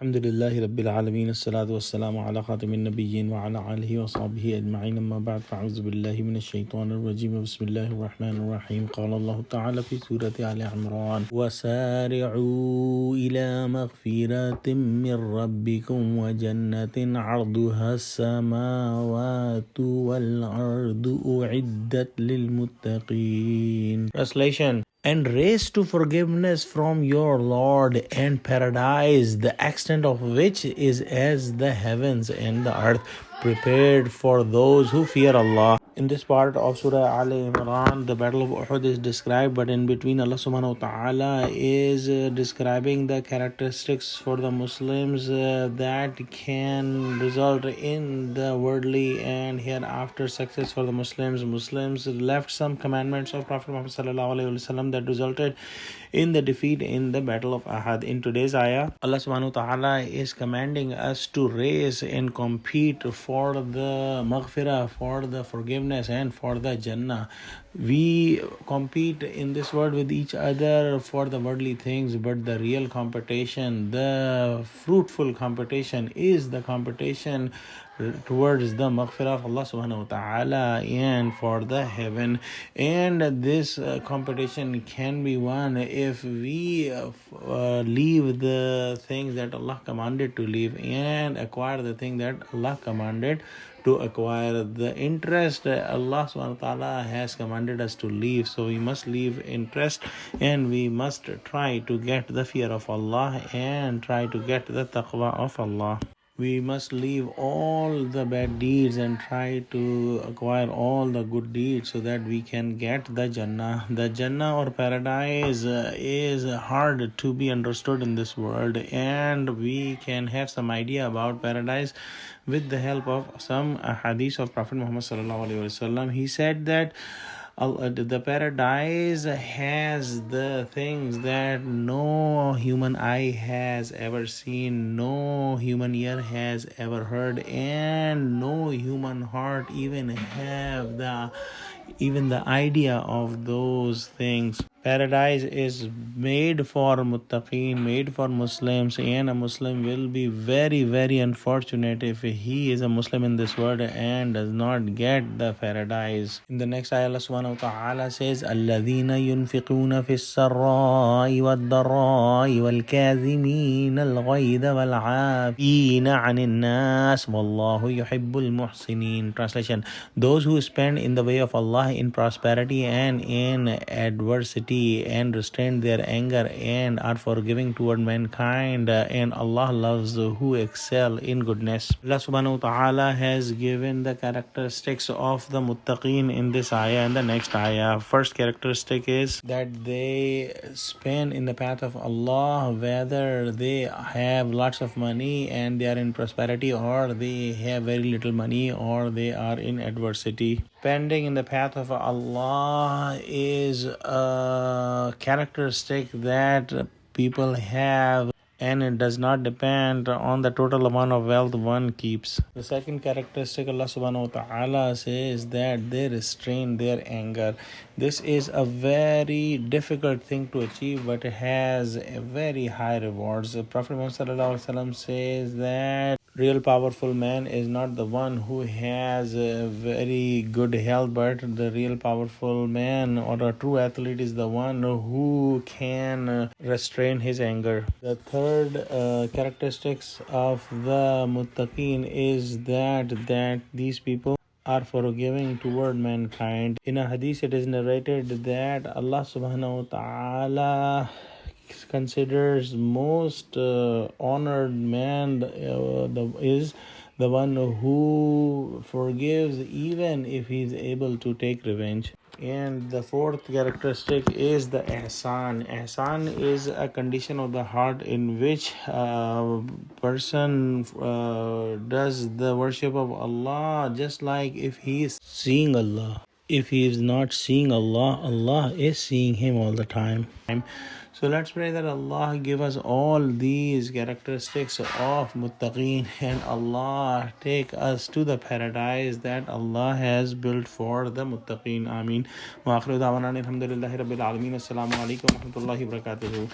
Alhamdulillahi Rabbil Alameen, As-salatu was-salamu ala khatamin nabiyyin wa ala alihi wa sahbihi ajma'in, amma ba'd, fa'auzu billahi minash shaitanir rajim, bismillahir rahmanir rahim. Qala Allah ta'ala fi Surah Al-E-Imran, وَسَارِعُوا إِلَى مَغْفِرَةٍ مِّن رَّبِّكُمْ وَجَنَّةٍ عَرْضُهَا السَّمَاوَاتُ وَالْأَرْضُ أُعِدَّتْ لِلْمُتَّقِينَ. Translation: and race to forgiveness from your Lord and paradise, the extent of which is as the heavens and the earth, prepared for those who fear Allah. In this part of Surah Al-E-Imran, the battle of Uhud is described, but in between Allah subhanahu wa ta'ala is describing the characteristics for the Muslims that can result in the worldly and hereafter success for the Muslims. Muslims left some commandments of Prophet Muhammad sallallahu alaihi wasallam that resulted in the defeat in the battle of Ahad. In today's ayah, Allah subhanahu wa ta'ala is commanding us to race and compete for the maghfirah, for the forgiveness and for the Jannah. We compete in this world with each other for the worldly things, but the real competition, the fruitful competition, is the competition towards the maghfirah of Allah subhanahu wa ta'ala and for the heaven. And this competition can be won if we leave the things that Allah commanded to leave and acquire the thing that Allah commanded to acquire. The interest Allah subhanahu wa ta'ala has commanded us to leave, so we must leave interest and we must try to get the fear of Allah and try to get the taqwa of Allah. We must leave all the bad deeds and try to acquire all the good deeds so that we can get the Jannah. The Jannah or paradise is hard to be understood in this world, and we can have some idea about paradise with the help of some hadith of Prophet Muhammad sallallahu alaihi wasallam. He said that the paradise has the things that no human eye has ever seen, no human ear has ever heard, and no human heart even the idea of those things. Paradise is made for muttaqeen, made for Muslims, and a Muslim will be very, very unfortunate if he is a Muslim in this world and does not get the paradise. In the next ayah, Allah subhanahu wa ta'ala says, الَّذِينَ يُنْفِقُونَ فِي السَّرَّاءِ وَالضَّرَّاءِ وَالْكَاظِمِينَ الْغَيْظَ وَالْعَافِينَ عَنِ النَّاسِ وَاللَّهُ يُحِبُّ الْمُحْسِنِينَ. Translation: those who spend in the way of Allah in prosperity and in adversity and restrain their anger and are forgiving toward mankind, and Allah loves who excel in goodness. Allah subhanahu wa ta'ala has given the characteristics of the muttaqeen in this ayah and the next ayah. First characteristic is that they spend in the path of Allah, whether they have lots of money and they are in prosperity, or they have very little money, or they are in adversity. Spending in the path of Allah is a characteristic that people have, and it does not depend on the total amount of wealth one keeps. The second characteristic Allah subhanahu wa ta'ala says that they restrain their anger. This is a very difficult thing to achieve, but it has a very high rewards. Prophet Muhammad sallallahu alaihi wasallam says that real powerful man is not the one who has a very good health, but the real powerful man or a true athlete is the one who can restrain his anger. The third characteristics of the muttaqeen is that these people are forgiving toward mankind. In a hadith it is narrated that Allah subhanahu wa ta'ala considers most honored man is the one who forgives even if he is able to take revenge. And the fourth characteristic is the ihsan. Ihsan is a condition of the heart in which a person does the worship of Allah just like if he is seeing Allah. If he is not seeing Allah, Allah is seeing him all the time. So let's pray that Allah give us all these characteristics of muttaqeen, and Allah take us to the paradise that Allah has built for the muttaqeen. Ameen. Wa akhiru da'wana alhamdulillahi rabbil alameen. Assalamu alaikum wa rahmatullahi wa barakatuhu.